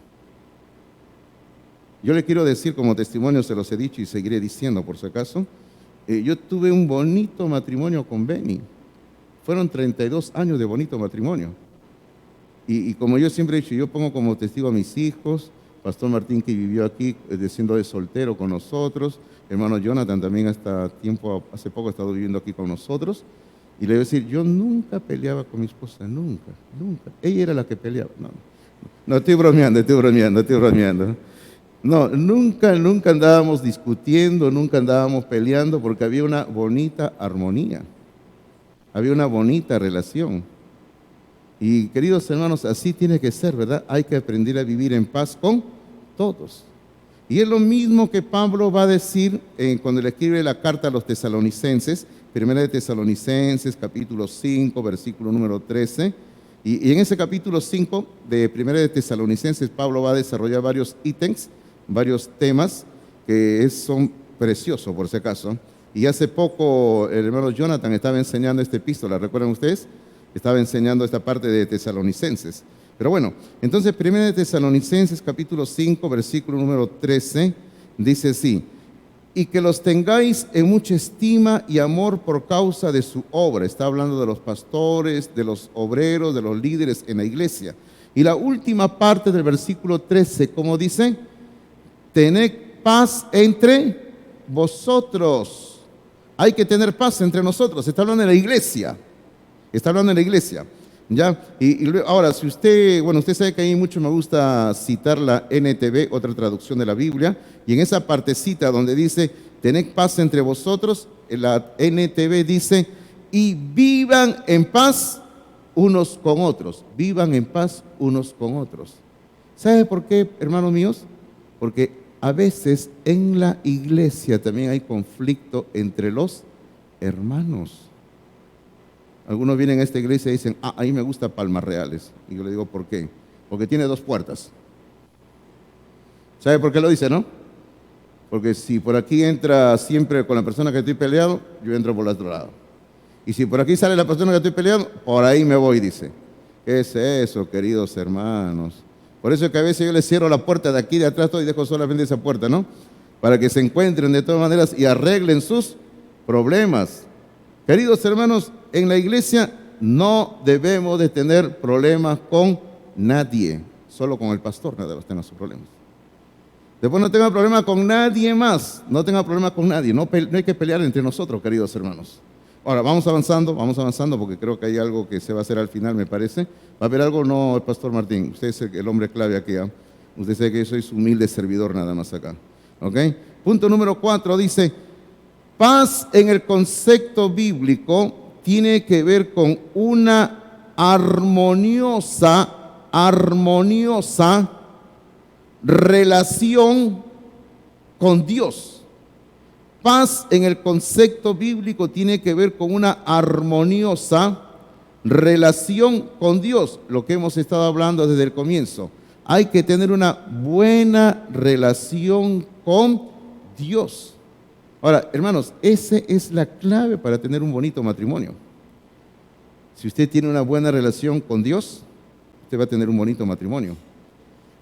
Yo le quiero decir como testimonio, se los he dicho y seguiré diciendo por si acaso, yo tuve un bonito matrimonio con Benny. Fueron 32 años de bonito matrimonio. Y como yo siempre he dicho, yo pongo como testigo a mis hijos, Pastor Martín que vivió aquí siendo de soltero con nosotros, hermano Jonathan también hace poco ha estado viviendo aquí con nosotros. Y le voy a decir, yo nunca peleaba con mi esposa, nunca. Ella era la que peleaba. No, estoy bromeando. No, nunca andábamos discutiendo, nunca andábamos peleando porque había una bonita armonía, había una bonita relación. Y queridos hermanos, así tiene que ser, ¿verdad? Hay que aprender a vivir en paz con todos. Y es lo mismo que Pablo va a decir cuando le escribe la carta a los tesalonicenses, Primera de Tesalonicenses, capítulo 5, versículo número 13. Y en ese capítulo 5 de Primera de Tesalonicenses, Pablo va a desarrollar varios ítems, varios temas que son preciosos, por si acaso. Y hace poco el hermano Jonathan estaba enseñando esta epístola, ¿recuerdan ustedes? Estaba enseñando esta parte de Tesalonicenses. Pero bueno, entonces Primera de Tesalonicenses, capítulo 5, versículo número 13, dice así: y que los tengáis en mucha estima y amor por causa de su obra. Está hablando de los pastores, de los obreros, de los líderes en la iglesia. Y la última parte del versículo 13, ¿cómo dice? Tened paz entre vosotros. Hay que tener paz entre nosotros. Está hablando de la iglesia. ¿Ya? Ahora, si usted sabe que a mí mucho me gusta citar la NTV, otra traducción de la Biblia, y en esa partecita donde dice, tened paz entre vosotros, la NTV dice, y vivan en paz unos con otros. Vivan en paz unos con otros. ¿Sabe por qué, hermanos míos? Porque a veces en la iglesia también hay conflicto entre los hermanos. Algunos vienen a esta iglesia y dicen, a mí me gusta Palmas Reales. Y yo le digo, ¿por qué? Porque tiene 2 puertas. ¿Sabe por qué lo dice, no? Porque si por aquí entra siempre con la persona que estoy peleado, yo entro por el otro lado. Y si por aquí sale la persona que estoy peleando, por ahí me voy, dice. ¿Qué es eso, queridos hermanos? Por eso es que a veces yo les cierro la puerta de aquí de atrás y dejo solamente esa puerta, ¿no? Para que se encuentren de todas maneras y arreglen sus problemas. Queridos hermanos, en la iglesia no debemos de tener problemas con nadie, solo con el pastor nada más tenga sus problemas. Después no tenga problemas con nadie más, no tenga problemas con nadie, no hay que pelear entre nosotros, queridos hermanos. Ahora, vamos avanzando porque creo que hay algo que se va a hacer al final, me parece. ¿Va a haber algo? No, el pastor Martín, usted es el hombre clave aquí, ¿eh? Usted sabe que yo soy su humilde servidor nada más acá, ¿ok? Punto número 4 dice, paz en el concepto bíblico tiene que ver con una armoniosa relación con Dios. Paz en el concepto bíblico tiene que ver con una armoniosa relación con Dios, lo que hemos estado hablando desde el comienzo. Hay que tener una buena relación con Dios. Ahora, hermanos, esa es la clave para tener un bonito matrimonio. Si usted tiene una buena relación con Dios, usted va a tener un bonito matrimonio.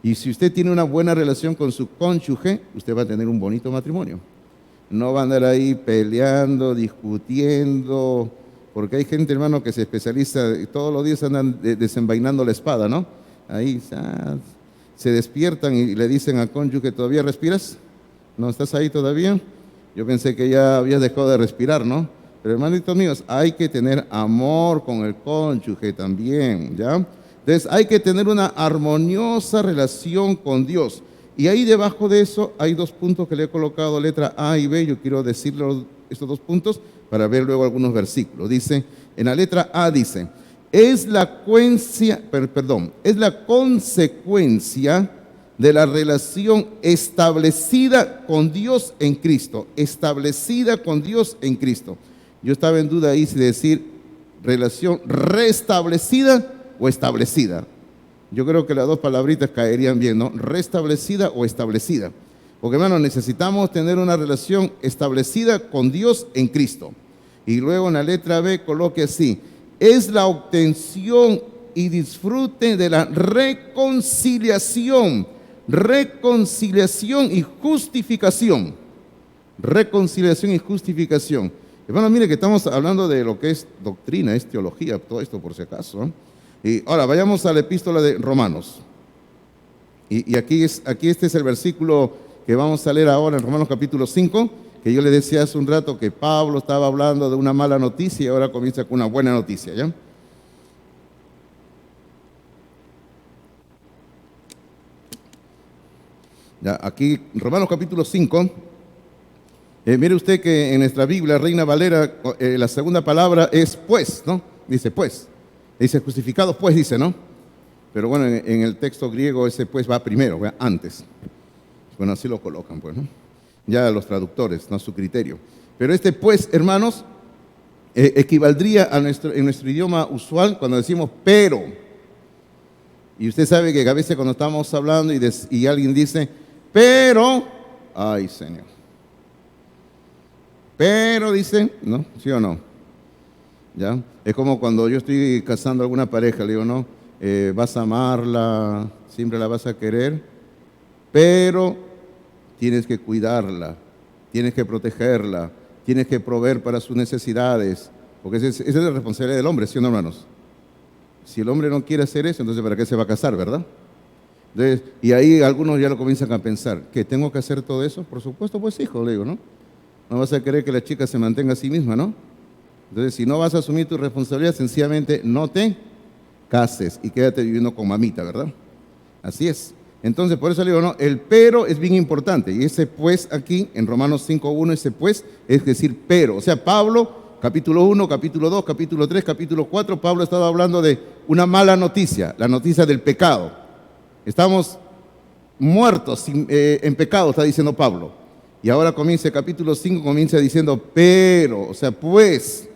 Y si usted tiene una buena relación con su cónyuge, usted va a tener un bonito matrimonio. No va a andar ahí peleando, discutiendo, porque hay gente, hermano, que se especializa, todos los días andan desenvainando la espada, ¿no? Ahí se despiertan y le dicen al cónyuge, ¿todavía respiras? ¿No estás ahí todavía? Yo pensé que ya habías dejado de respirar, ¿no? Pero hermanitos míos, hay que tener amor con el cónyuge también, ¿ya? Entonces hay que tener una armoniosa relación con Dios. Y ahí debajo de eso hay dos puntos que le he colocado, letra A y B. Yo quiero decirle estos dos puntos para ver luego algunos versículos. Dice, en la letra A dice, es la consecuencia de la relación establecida con Dios en Cristo. Establecida con Dios en Cristo. Yo estaba en duda ahí si decir relación restablecida o establecida. Yo creo que las dos palabritas caerían bien, ¿no? Restablecida o establecida. Porque, hermano, necesitamos tener una relación establecida con Dios en Cristo. Y luego en la letra B coloque así, es la obtención y disfrute de la reconciliación y justificación. Reconciliación y justificación. Hermano, mire que estamos hablando de lo que es doctrina, es teología, todo esto por si acaso, ¿eh? Y ahora vayamos a la epístola de Romanos. Y aquí este es el versículo que vamos a leer ahora en Romanos capítulo 5, que yo le decía hace un rato que Pablo estaba hablando de una mala noticia y ahora comienza con una buena noticia, ¿ya? Ya, aquí, Romanos capítulo 5, mire usted que en nuestra Biblia, Reina Valera, la segunda palabra es pues, ¿no? Dice pues. Dice justificados pues, dice, ¿no? Pero bueno, en el texto griego ese pues va primero, ¿ve? Antes. Bueno, así lo colocan, pues, ¿no? Ya los traductores, no su criterio. Pero este pues, hermanos, equivaldría a en nuestro idioma usual cuando decimos pero. Y usted sabe que a veces cuando estamos hablando y alguien dice, pero, ay Señor. Pero dice, ¿no? ¿Sí o no? ¿Ya? Es como cuando yo estoy casando a alguna pareja, le digo, no, vas a amarla, siempre la vas a querer, pero tienes que cuidarla, tienes que protegerla, tienes que proveer para sus necesidades, porque esa es la responsabilidad del hombre, ¿sí o no, hermanos? Si el hombre no quiere hacer eso, entonces ¿para qué se va a casar, verdad? Entonces, y ahí algunos ya lo comienzan a pensar, ¿que tengo que hacer todo eso? Por supuesto, pues hijo, le digo, ¿no? No vas a querer que la chica se mantenga a sí misma, ¿no? Entonces, si no vas a asumir tu responsabilidad, sencillamente no te cases y quédate viviendo con mamita, ¿verdad? Así es. Entonces, por eso le digo, no, el pero es bien importante. Y ese pues aquí, en Romanos 5.1, ese pues es decir pero. O sea, Pablo, capítulo 1, capítulo 2, capítulo 3, capítulo 4, Pablo estaba hablando de una mala noticia, la noticia del pecado. Estamos muertos en pecado, está diciendo Pablo. Y ahora comienza el capítulo 5, comienza diciendo pero, o sea, pues...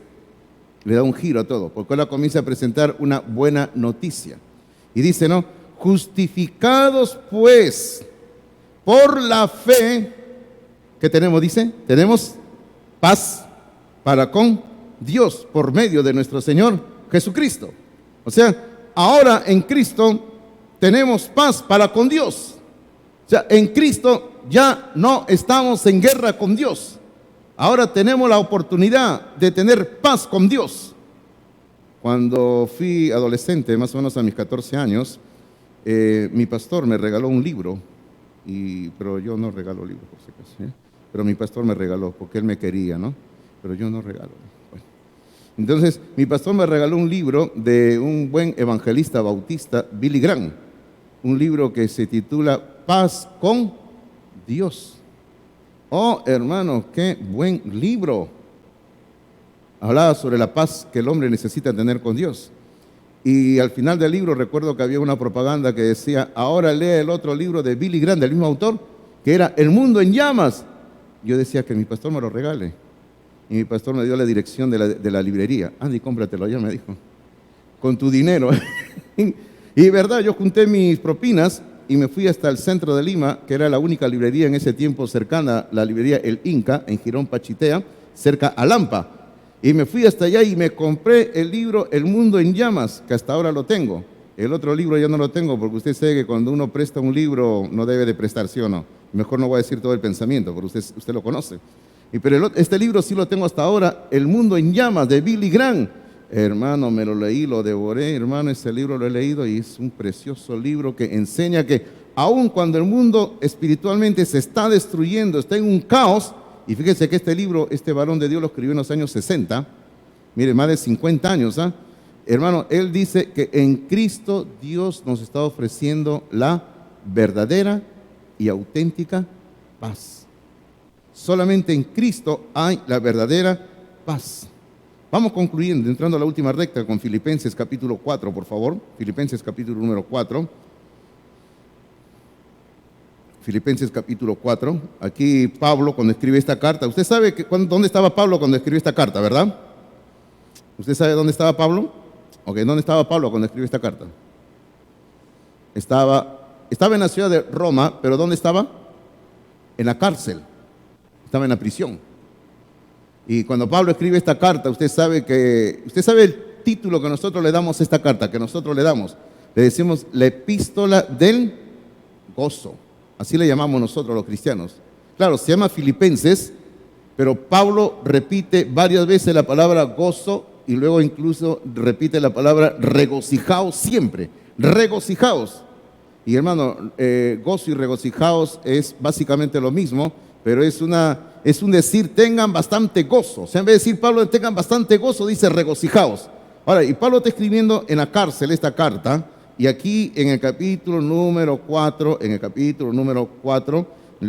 Le da un giro a todo, porque ahora comienza a presentar una buena noticia. Y dice, ¿no? Justificados pues por la fe, ¿qué tenemos? Dice, tenemos paz para con Dios por medio de nuestro Señor Jesucristo. O sea, ahora en Cristo tenemos paz para con Dios. O sea, en Cristo ya no estamos en guerra con Dios. Ahora tenemos la oportunidad de tener paz con Dios. Cuando fui adolescente, más o menos a mis 14 años, mi pastor me regaló un libro, pero yo no regalo libros, por si acaso, ¿eh? Pero mi pastor me regaló, porque él me quería, ¿no? Pero yo no regalo. Bueno. Entonces, mi pastor me regaló un libro de un buen evangelista bautista, Billy Graham, un libro que se titula Paz con Dios. Oh, hermano, qué buen libro. Hablaba sobre la paz que el hombre necesita tener con Dios. Y al final del libro recuerdo que había una propaganda que decía, ahora lee el otro libro de Billy Graham, del mismo autor, que era El mundo en llamas. Yo decía que mi pastor me lo regale. Y mi pastor me dio la dirección de la librería. Andy, cómpratelo, ya me dijo. Con tu dinero. Y verdad, yo junté mis propinas y me fui hasta el centro de Lima, que era la única librería en ese tiempo cercana, la librería El Inca, en Girón Pachitea, cerca a Lampa. Y me fui hasta allá y me compré el libro El mundo en llamas, que hasta ahora lo tengo. El otro libro ya no lo tengo, porque usted sabe que cuando uno presta un libro no debe de prestar, ¿sí o no? Mejor no voy a decir todo el pensamiento, porque usted lo conoce. Pero este libro sí lo tengo hasta ahora, El mundo en llamas, de Billy Graham. Hermano, me lo leí, lo devoré, hermano, ese libro lo he leído y es un precioso libro que enseña que aun cuando el mundo espiritualmente se está destruyendo, está en un caos, y fíjese que este libro, este varón de Dios lo escribió en los años 60, mire, más de 50 años, ¿ah? Hermano, él dice que en Cristo Dios nos está ofreciendo la verdadera y auténtica paz. Solamente en Cristo hay la verdadera paz. Vamos concluyendo, entrando a la última recta con Filipenses capítulo 4, por favor. Filipenses capítulo número 4. Filipenses capítulo 4. Aquí Pablo cuando escribe esta carta. Usted sabe dónde estaba Pablo cuando escribió esta carta, ¿verdad? ¿Usted sabe dónde estaba Pablo? Ok, ¿dónde estaba Pablo cuando escribió esta carta? Estaba en la ciudad de Roma, pero ¿dónde estaba? En la cárcel. Estaba en la prisión. Y cuando Pablo escribe esta carta, usted sabe el título que nosotros le damos a esta carta, le decimos la epístola del gozo. Así le llamamos nosotros los cristianos. Claro, se llama Filipenses, pero Pablo repite varias veces la palabra gozo y luego incluso repite la palabra regocijaos siempre. Regocijaos. Y hermano, gozo y regocijaos es básicamente lo mismo, pero es un decir, tengan bastante gozo. O sea, en vez de decir Pablo, tengan bastante gozo, dice regocijaos. Ahora, y Pablo está escribiendo en la cárcel esta carta, y aquí en el capítulo número 4,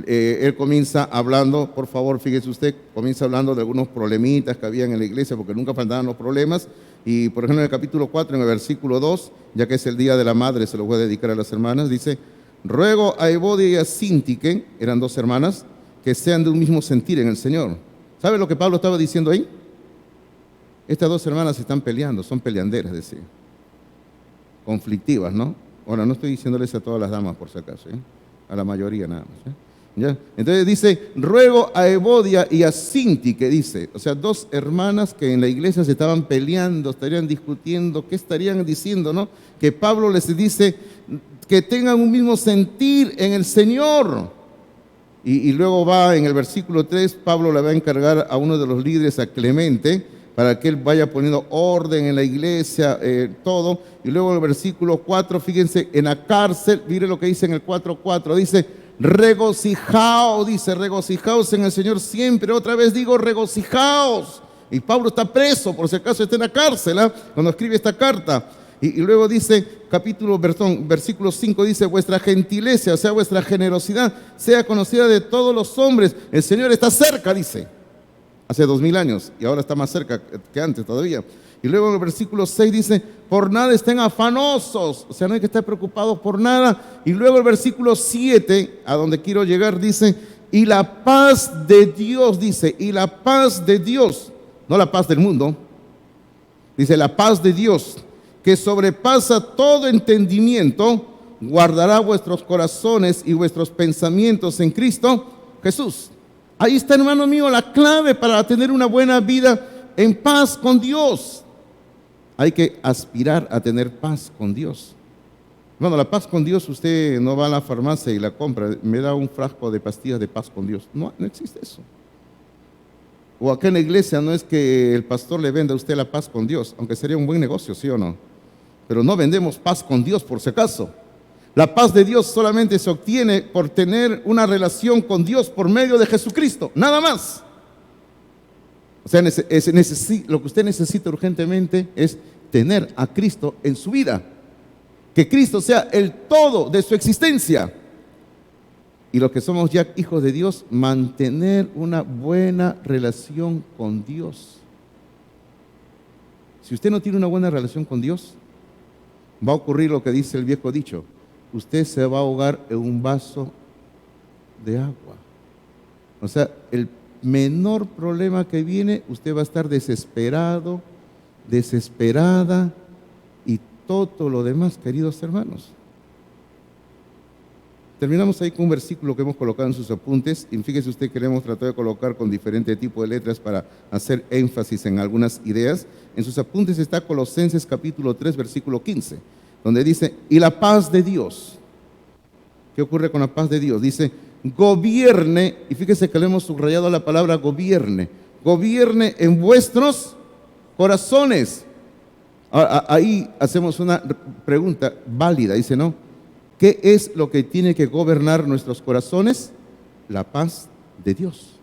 él comienza hablando, por favor, fíjese usted, comienza hablando de algunos problemitas que habían en la iglesia, porque nunca faltaban los problemas. Y por ejemplo, en el capítulo 4, en el versículo 2, ya que es el Día de la Madre, se lo voy a dedicar a las hermanas, dice, ruego a Evodia y a Síntique, eran dos hermanas, que sean de un mismo sentir en el Señor. ¿Sabe lo que Pablo estaba diciendo ahí? Estas dos hermanas están peleando, son peleanderas, decía. Conflictivas, ¿no? Ahora, no estoy diciéndoles a todas las damas, por si acaso, ¿eh? A la mayoría nada más, ¿eh? ¿Ya? Entonces dice, ruego a Evodia y a Síntique, dice, o sea, dos hermanas que en la iglesia se estaban peleando, estarían discutiendo, ¿qué estarían diciendo, no? Que Pablo les dice que tengan un mismo sentir en el Señor. Y luego va en el versículo 3, Pablo le va a encargar a uno de los líderes, a Clemente, para que él vaya poniendo orden en la iglesia, todo. Y luego en el versículo 4, fíjense, en la cárcel, mire lo que dice en el 4:4, dice, regocijaos, dice, regocijaos en el Señor siempre. Otra vez digo, regocijaos. Y Pablo está preso, por si acaso está en la cárcel, cuando escribe esta carta. Y luego dice, versículo 5 dice, vuestra gentileza, o sea, vuestra generosidad, sea conocida de todos los hombres. El Señor está cerca, dice, hace 2000 años, y ahora está más cerca que antes todavía. Y luego en el versículo 6 dice, por nada estén afanosos, o sea, no hay que estar preocupados por nada. Y luego el versículo 7, a donde quiero llegar, dice, y la paz de Dios, dice, y la paz de Dios, no la paz del mundo, dice, la paz de Dios, que sobrepasa todo entendimiento, guardará vuestros corazones y vuestros pensamientos en Cristo Jesús. Ahí está, hermano mío, la clave para tener una buena vida en paz con Dios. Hay que aspirar a tener paz con Dios. Bueno, la paz con Dios, usted no va a la farmacia y la compra, me da un frasco de pastillas de paz con Dios. No, no existe eso. O acá en la iglesia no es que el pastor le venda a usted la paz con Dios, aunque sería un buen negocio, ¿sí o no? Pero no vendemos paz con Dios por si acaso. La paz de Dios solamente se obtiene por tener una relación con Dios por medio de Jesucristo, nada más. O sea, lo que usted necesita urgentemente es tener a Cristo en su vida. Que Cristo sea el todo de su existencia. Y los que somos ya hijos de Dios, mantener una buena relación con Dios. Si usted no tiene una buena relación con Dios, va a ocurrir lo que dice el viejo dicho: usted se va a ahogar en un vaso de agua. O sea, el menor problema que viene, usted va a estar desesperado, desesperada y todo lo demás, queridos hermanos. Terminamos ahí con un versículo que hemos colocado en sus apuntes, y fíjese usted que le hemos tratado de colocar con diferente tipo de letras para hacer énfasis en algunas ideas. En sus apuntes está Colosenses capítulo 3, versículo 15, donde dice, y la paz de Dios. ¿Qué ocurre con la paz de Dios? Dice, gobierne, y fíjese que le hemos subrayado la palabra gobierne, gobierne en vuestros corazones. Ahí hacemos una pregunta válida, dice, ¿no? ¿Qué es lo que tiene que gobernar nuestros corazones? La paz de Dios.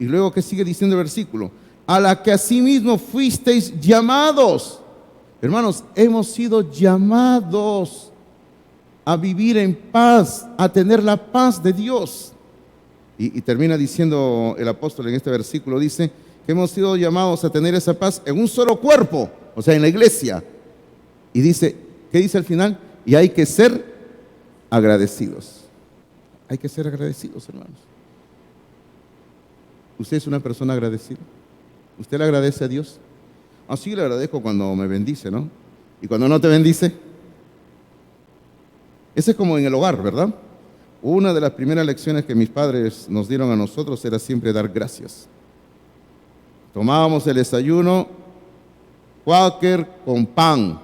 Y luego, ¿qué sigue diciendo el versículo? A la que asimismo fuisteis llamados. Hermanos, hemos sido llamados a vivir en paz, a tener la paz de Dios. Y termina diciendo el apóstol en este versículo, dice que hemos sido llamados a tener esa paz en un solo cuerpo, o sea, en la iglesia. Y dice, ¿qué dice al final? Y hay que ser agradecidos. Hay que ser agradecidos, hermanos. ¿Usted es una persona agradecida? ¿Usted le agradece a Dios? Así le agradezco cuando me bendice, ¿no? Y cuando no te bendice. Ese es como en el hogar, ¿verdad? Una de las primeras lecciones que mis padres nos dieron a nosotros era siempre dar gracias. Tomábamos el desayuno Quaker con pan.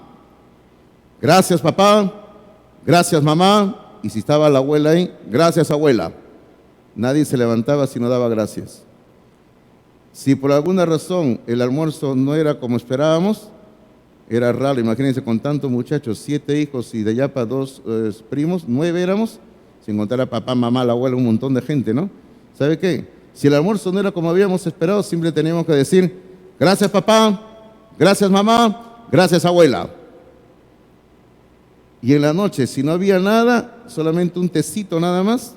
Gracias, papá. Gracias, mamá. Y si estaba la abuela ahí, gracias, abuela. Nadie se levantaba si no daba gracias. Si por alguna razón el almuerzo no era como esperábamos, era raro. Imagínense, con tantos muchachos, 7 hijos y de allá para 2 primos, 9 éramos, sin contar a papá, mamá, la abuela, un montón de gente, ¿no? ¿Sabe qué? Si el almuerzo no era como habíamos esperado, siempre teníamos que decir, gracias, papá, gracias, mamá, gracias, abuela. Y en la noche, si no había nada, solamente un tecito nada más,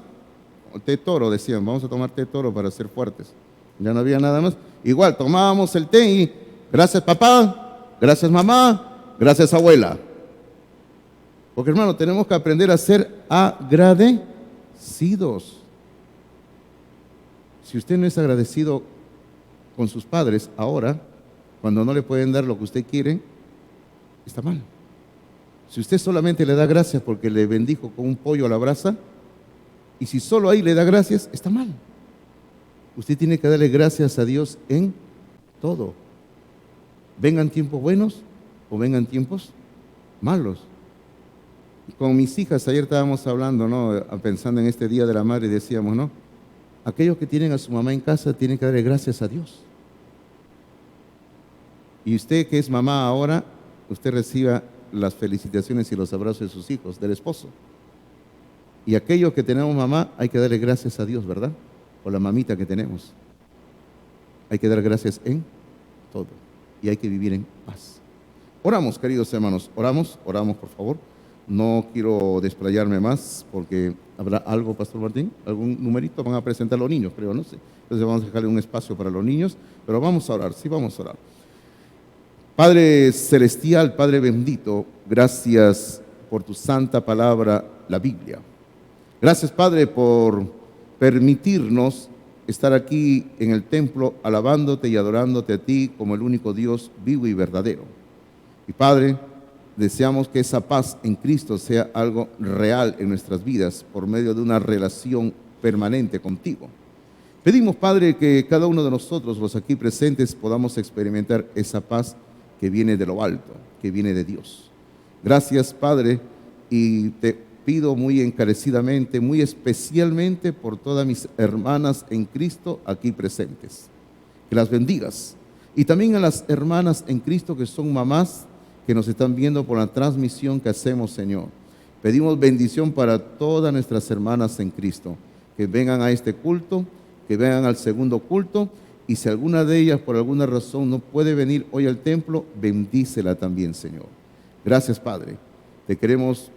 o té toro, decían, vamos a tomar té toro para ser fuertes. Ya no había nada más. Igual, tomábamos el té y gracias, papá, gracias, mamá, gracias, abuela. Porque, hermano, tenemos que aprender a ser agradecidos. Si usted no es agradecido con sus padres ahora, cuando no le pueden dar lo que usted quiere, está mal. Si usted solamente le da gracias porque le bendijo con un pollo a la brasa, y si solo ahí le da gracias, está mal. Usted tiene que darle gracias a Dios en todo. Vengan tiempos buenos o vengan tiempos malos. Con mis hijas ayer estábamos hablando, ¿no? Pensando en este Día de la Madre, y decíamos, ¿no? Aquellos que tienen a su mamá en casa tienen que darle gracias a Dios. Y usted que es mamá ahora, usted reciba las felicitaciones y los abrazos de sus hijos, del esposo. Y aquellos que tenemos mamá, hay que darle gracias a Dios, ¿verdad? Por la mamita que tenemos. Hay que dar gracias en todo. Y hay que vivir en paz. Oramos, queridos hermanos, oramos por favor. No quiero desplayarme más porque habrá algo, Pastor Martín, algún numerito, van a presentar los niños, creo, no sé. Entonces vamos a dejarle un espacio para los niños, pero vamos a orar, sí, vamos a orar. Padre celestial, Padre bendito, gracias por tu santa palabra, la Biblia. Gracias, Padre, por permitirnos estar aquí en el templo alabándote y adorándote a ti como el único Dios vivo y verdadero. Y Padre, deseamos que esa paz en Cristo sea algo real en nuestras vidas por medio de una relación permanente contigo. Pedimos, Padre, que cada uno de nosotros, los aquí presentes, podamos experimentar esa paz que viene de lo alto, que viene de Dios. Gracias, Padre, y te pido muy encarecidamente, muy especialmente por todas mis hermanas en Cristo aquí presentes. Que las bendigas. Y también a las hermanas en Cristo que son mamás, que nos están viendo por la transmisión que hacemos, Señor. Pedimos bendición para todas nuestras hermanas en Cristo, que vengan a este culto, que vengan al segundo culto, y si alguna de ellas por alguna razón no puede venir hoy al templo, bendícela también, Señor. Gracias, Padre. Te queremos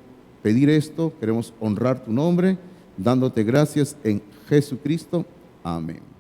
pedir esto, queremos honrar tu nombre, dándote gracias en Jesucristo. Amén.